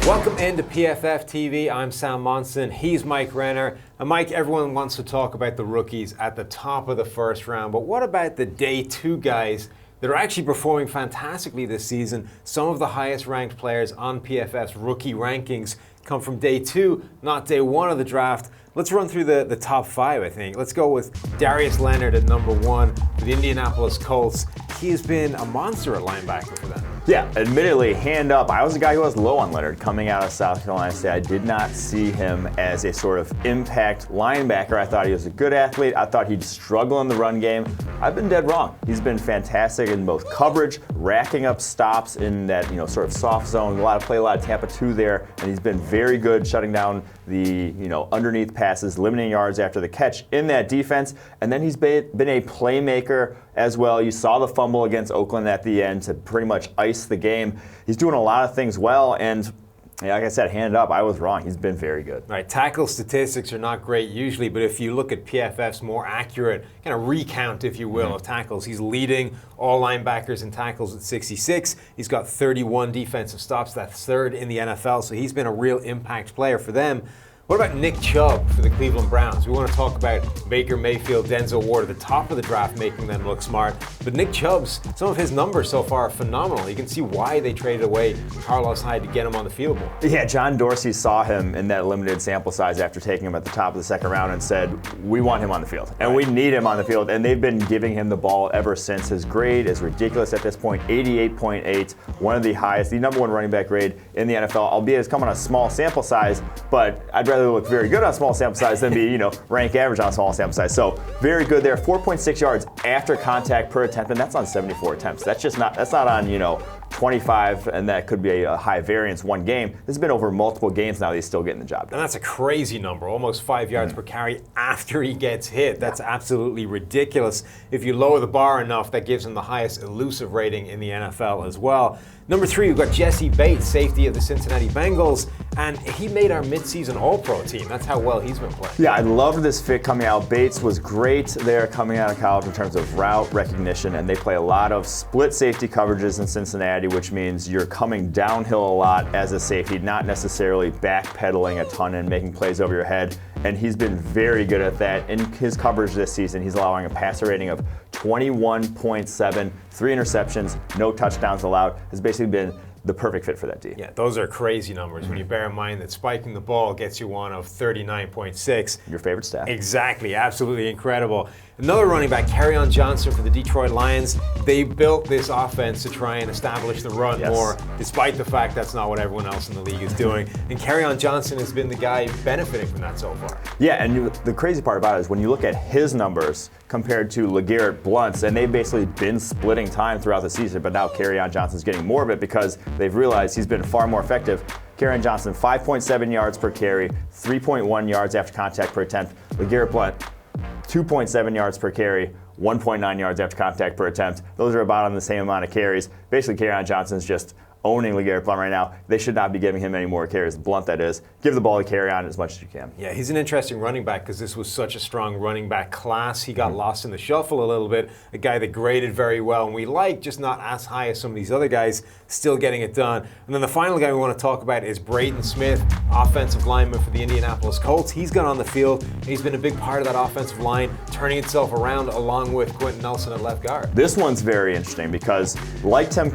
Welcome into PFF TV. I'm Sam Monson. He's Mike Renner. And Mike, everyone wants to talk about the rookies at the top of the first round, but what about the day two guys that are actually performing fantastically this season? Some of the highest ranked players on PFF's rookie rankings come from day two, not day one of the draft. Let's run through the top five, I think. Let's go with Darius Leonard at number one for the Indianapolis Colts. He has been a monster at linebacker for them. Yeah, admittedly, hand up, I was the guy who was low on Leonard coming out of South Carolina State. I did not see him as a sort of impact linebacker. I thought he was a good athlete. I thought he'd struggle in the run game. I've been dead wrong. He's been fantastic in both coverage, racking up stops in that sort of soft zone. Play a lot of Tampa 2 there, and he's been very good shutting down the underneath passes, limiting yards after the catch in that defense. And then he's been a playmaker as well. You saw the fumble against Oakland at the end to pretty much ice the game. He's doing a lot of things well, and like I said, hand up, I was wrong. He's been very good. Right, tackle statistics are not great usually, but if you look at PFF's more accurate kind of recount, if you will, of tackles, he's leading all linebackers in tackles at 66. He's got 31 defensive stops. That's third in the NFL, so he's been a real impact player for them. What about Nick Chubb for the Cleveland Browns? We want to talk about Baker Mayfield, Denzel Ward at the top of the draft, making them look smart. But Nick Chubb's, some of his numbers so far are phenomenal. You can see why they traded away Carlos Hyde to get him on the field more. Yeah, John Dorsey saw him in that limited sample size after taking him at the top of the second round and said, we want him on the field. And we need him on the field. And they've been giving him the ball ever since. His grade is ridiculous at this point, 88.8, one of the highest, the number one running back grade in the NFL, albeit it's come on a small sample size, but I'd rather look very good on small sample size than be, rank average on small sample size. So very good there. 4.6 yards after contact per attempt, and that's on 74 attempts. That's not on, 25, and that could be a high variance one game. This has been over multiple games now that he's still getting the job done. And that's a crazy number, almost 5 yards per carry after he gets hit. That's absolutely ridiculous. If you lower the bar enough, that gives him the highest elusive rating in the NFL as well. Number three, we've got Jesse Bates, safety of the Cincinnati Bengals, and he made our midseason All-Pro team. That's how well he's been playing. Yeah, I loved this fit coming out. Bates was great there coming out of college in terms of route recognition, and they play a lot of split safety coverages in Cincinnati, which means you're coming downhill a lot as a safety, not necessarily backpedaling a ton and making plays over your head. And he's been very good at that. In his coverage this season, he's allowing a passer rating of 21.7, 3 interceptions, no touchdowns allowed. Has basically been the perfect fit for that team. Yeah, those are crazy numbers when you bear in mind that spiking the ball gets you one of 39.6. Your favorite stat. Exactly, absolutely incredible. Another running back, Kerryon Johnson for the Detroit Lions. They built this offense to try and establish the run more, despite the fact that's not what everyone else in the league is doing. And Kerryon Johnson has been the guy benefiting from that so far. Yeah, and the crazy part about it is when you look at his numbers compared to LeGarrette Blount's, and they've basically been splitting time throughout the season, but now Kerryon Johnson's getting more of it because they've realized he's been far more effective. Kerryon Johnson, 5.7 yards per carry, 3.1 yards after contact per attempt. LeGarrette Blount, 2.7 yards per carry, 1.9 yards after contact per attempt. Those are about on the same amount of carries. Basically, Kerryon Johnson's just owning LeGarrette Blount right now. They should not be giving him any more carries. Blount, that is. Give the ball to Kerryon as much as you can. Yeah, he's an interesting running back because this was such a strong running back class. He got lost in the shuffle a little bit. A guy that graded very well, and we like, just not as high as some of these other guys, still getting it done. And then the final guy we want to talk about is Brayton Smith, offensive lineman for the Indianapolis Colts. He's gone on the field, and he's been a big part of that offensive line, turning itself around along with Quentin Nelson at left guard. This one's very interesting because liked him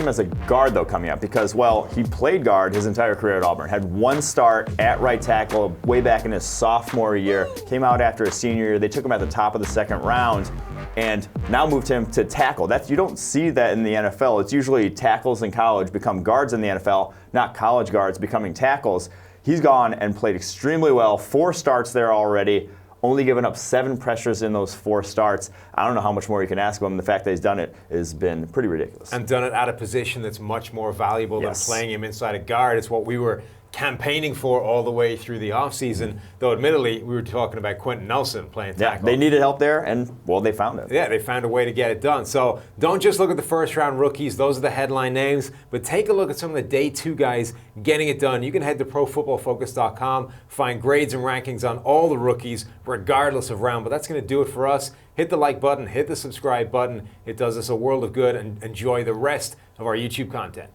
as a guard though coming out because, well, he played guard his entire career at Auburn, had one start at right tackle way back in his sophomore year, came out after his senior year. They took him at the top of the second round and now moved him to tackle. You don't see that in the NFL. It's usually tackles in college become guards in the NFL, not college guards becoming tackles. He's gone and played extremely well, 4 starts there already. Only given up 7 pressures in those 4 starts. I don't know how much more you can ask of him. The fact that he's done it has been pretty ridiculous. And done it at a position that's much more valuable than playing him inside a guard. It's what we were campaigning for all the way through the offseason, though admittedly we were talking about Quentin Nelson playing tackle. Yeah, they needed help there, and, well, they found it. Yeah, they found a way to get it done. So don't just look at the first-round rookies. Those are the headline names, but take a look at some of the day 2 guys getting it done. You can head to ProFootballFocus.com, find grades and rankings on all the rookies, regardless of round, but that's going to do it for us. Hit the like button, hit the subscribe button. It does us a world of good, and enjoy the rest of our YouTube content.